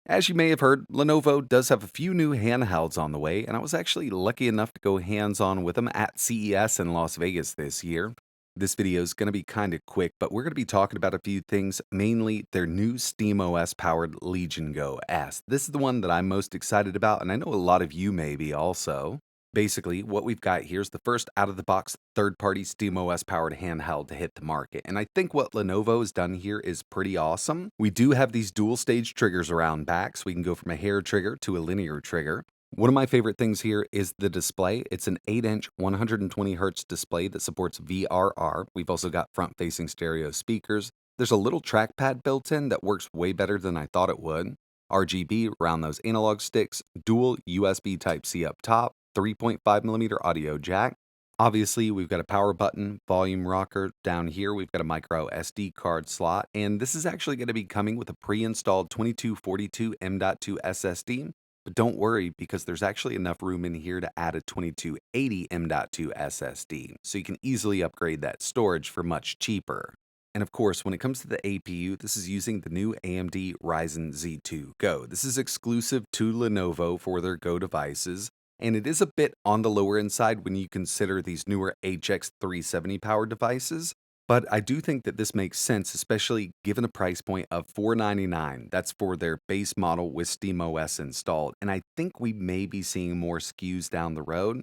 As you may have heard, Lenovo does have a few new handhelds on the way, and I was actually lucky enough to go hands on with them at CES in Las Vegas this year. This video is going to be kind of quick, but we're going to be talking about a few things, mainly their new SteamOS powered Legion Go S. This is the one that I'm most excited about, and I know a lot of you may be also. Basically, what we've got here is the first out of the box third party SteamOS powered handheld to hit the market. And I think what Lenovo has done here is pretty awesome. We do have these dual stage triggers around back, so we can go from a hair trigger to a linear trigger. One of my favorite things here is the display. It's an 8-inch 120 hertz display that supports VRR. We've also got front facing stereo speakers. There's a little trackpad built in that works way better than I thought it would. RGB around those analog sticks, dual USB Type-C up top, 3.5mm audio jack. Obviously, we've got a power button, volume rocker. Down here, we've got a micro SD card slot, and this is actually going to be coming with a pre-installed 2242 M.2 SSD. But don't worry, because there's actually enough room in here to add a 2280 M.2 SSD, so you can easily upgrade that storage for much cheaper. And of course, when it comes to the APU, this is using the new AMD Ryzen Z2 Go. This is exclusive to Lenovo for their Go devices, and it is a bit on the lower end side when you consider these newer HX 370 powered devices. But I do think that this makes sense, especially given a price point of $499. That's for their base model with SteamOS installed. And I think we may be seeing more SKUs down the road.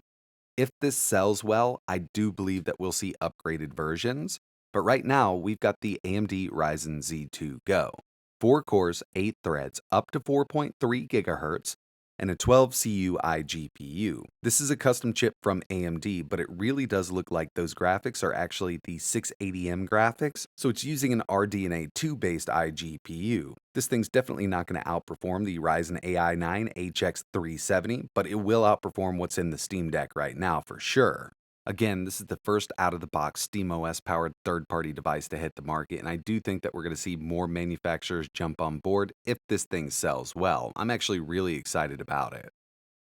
If this sells well, I do believe that we'll see upgraded versions. But right now, we've got the AMD Ryzen Z2 Go. 4 cores, 8 threads, up to 4.3 gigahertz, and a 12 CUI GPU. This is a custom chip from AMD, but it really does look like those graphics are actually the 680M graphics, so it's using an RDNA 2 based iGPU. This thing's definitely not going to outperform the Ryzen AI 9 HX 370, but it will outperform what's in the Steam Deck right now for sure. Again, this is the first out of the box SteamOS powered third party device to hit the market, and I do think that we're going to see more manufacturers jump on board if this thing sells well. I'm actually really excited about it.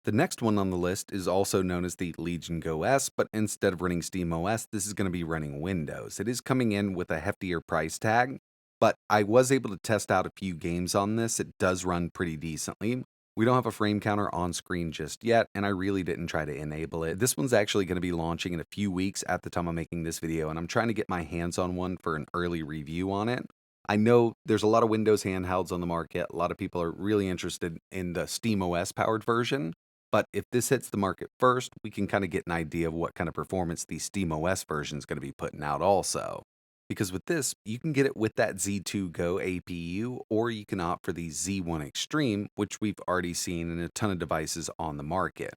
The next one on the list is also known as the Legion Go S, but instead of running SteamOS, this is going to be running Windows. It is coming in with a heftier price tag, but I was able to test out a few games on this. It does run pretty decently. We don't have a frame counter on screen just yet, and I really didn't try to enable it. This one's actually going to be launching in a few weeks at the time I'm making this video, and I'm trying to get my hands on one for an early review on it. I know there's a lot of Windows handhelds on the market. A lot of people are really interested in the SteamOS powered version. But if this hits the market first, we can kind of get an idea of what kind of performance the SteamOS version is going to be putting out also. Because with this, you can get it with that Z2 Go APU, or you can opt for the Z1 Extreme, which we've already seen in a ton of devices on the market.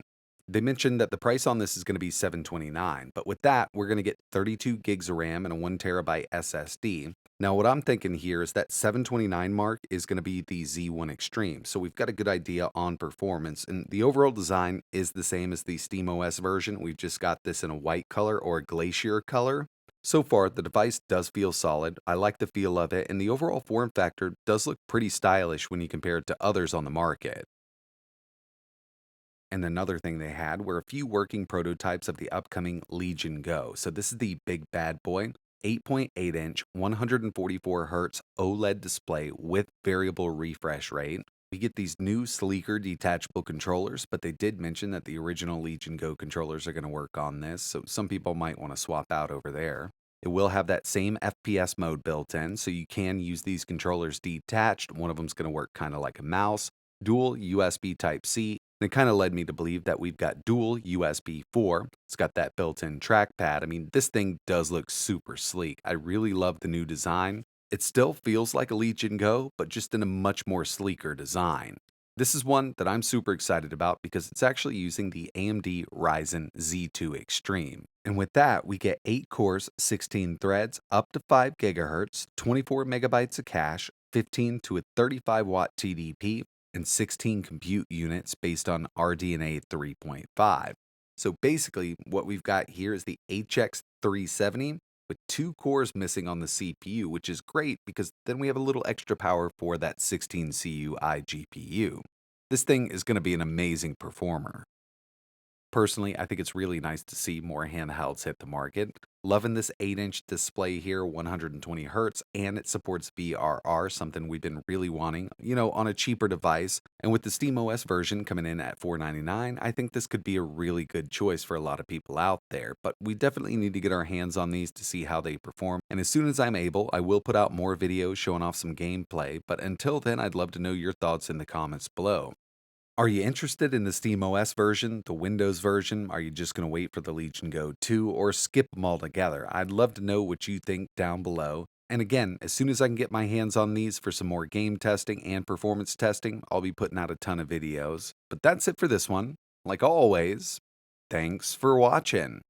They mentioned that the price on this is going to be $729, but with that, we're going to get 32 gigs of RAM and a 1 terabyte SSD. Now, what I'm thinking here is that 729 mark is going to be the Z1 Extreme, so we've got a good idea on performance, and the overall design is the same as the SteamOS version. We've just got this in a white color or a glacier color. So far, the device does feel solid. I like the feel of it, and the overall form factor does look pretty stylish when you compare it to others on the market. And another thing they had were a few working prototypes of the upcoming Legion Go. So this is the big bad boy, 8.8-inch, 144 hertz OLED display with variable refresh rate. We get these new sleeker detachable controllers, but they did mention that the original Legion Go controllers are going to work on this, so some people might want to swap out over there. It will have that same FPS mode built in, so you can use these controllers detached. One of them's going to work kind of like a mouse, dual USB Type-C, and it kind of led me to believe that we've got dual USB 4. It's got that built-in trackpad. I mean, this thing does look super sleek. I really love the new design. It still feels like a Legion Go, but just in a much more sleeker design. This is one that I'm super excited about because it's actually using the AMD Ryzen Z2 Extreme. And with that, we get 8 cores, 16 threads, up to 5 gigahertz, 24 megabytes of cache, 15 to a 35 watt TDP, and 16 compute units based on RDNA 3.5. So basically, what we've got here is the HX 370 with 2 cores missing on the CPU, which is great because then we have a little extra power for that 16 CUI GPU. This thing is going to be an amazing performer. Personally, I think it's really nice to see more handhelds hit the market. Loving this 8-inch display here, 120 hertz, and it supports VRR, something we've been really wanting, on a cheaper device. And with the SteamOS version coming in at $499, I think this could be a really good choice for a lot of people out there. But we definitely need to get our hands on these to see how they perform. And as soon as I'm able, I will put out more videos showing off some gameplay. But until then, I'd love to know your thoughts in the comments below. Are you interested in the SteamOS version, the Windows version? Are you just going to wait for the Legion Go 2 or skip them altogether? I'd love to know what you think down below. And again, as soon as I can get my hands on these for some more game testing and performance testing, I'll be putting out a ton of videos. But that's it for this one. Like always, thanks for watching.